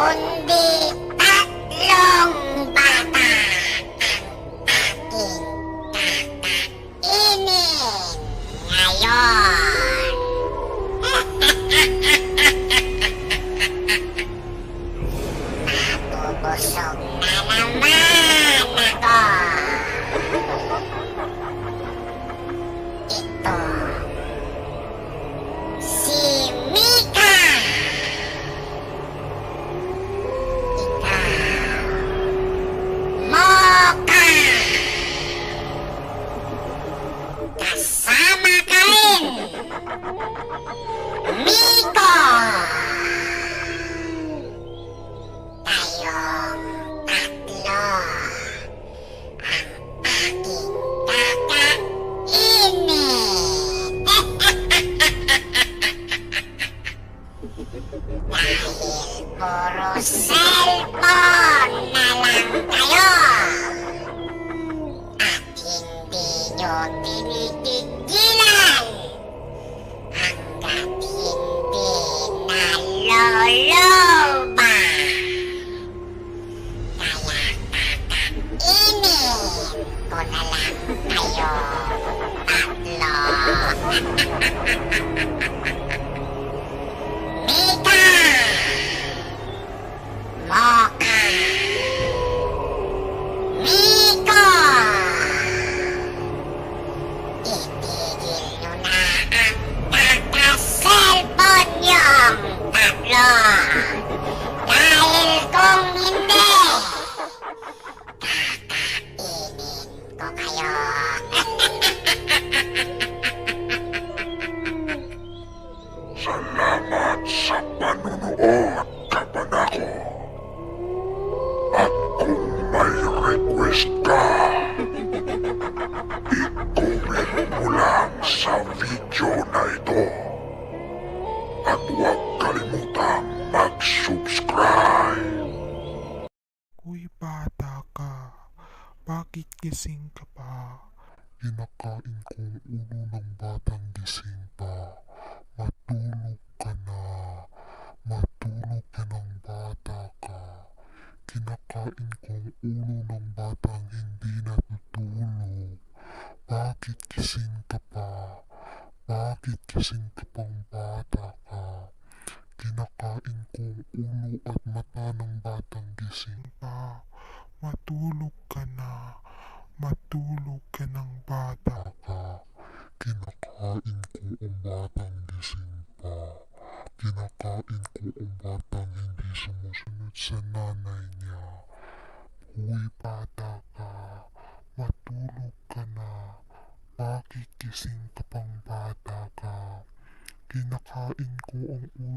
kundi tatlong bata ang aking kakainin ngayon. Mabubusog na naman ako. Ito, si Mika. Ikaw, Mocha. Kasama ka rin, Miko. Tayong tatlo ang aking kakainin. Dahil puro cellphone na lang kayo at hindi nyo tinigilan hanggat hindi naloloba. Kaya kakainin ko na lang kayo tatlo. Mika! Mocha! Miko! Itigil nyo na ang kaka-cellphone nyong tatlo. Dahil kung hindi, kakainin ko kayo. Salamat sa panunood, kapanako. At kung may request ka, i-comment mo lang sa video na ito. At huwag kalimutang mag-subscribe. Uy, bata ka. Bakit gising ka pa? Kinakain kong ulo ng batang gising pa. Matulog ka na. Matulog ka ng bata ka. Kinakain kong ulo ng batang hindi natutulog. Bakit gising ka pa? Bakit gising ka pang bata ka? Kinakain kong ulo at mata ng batang gising pa. Matulog ka na. Matulog ka ng bata ka. Kinakain ko ang batang gising pa. Kinakain ko ang batang hindi sumusunod sa nanay niya. Uy, bata ka. Matulog ka na. Bakit gising ka pang bata ka? Kinakain ko ang ulo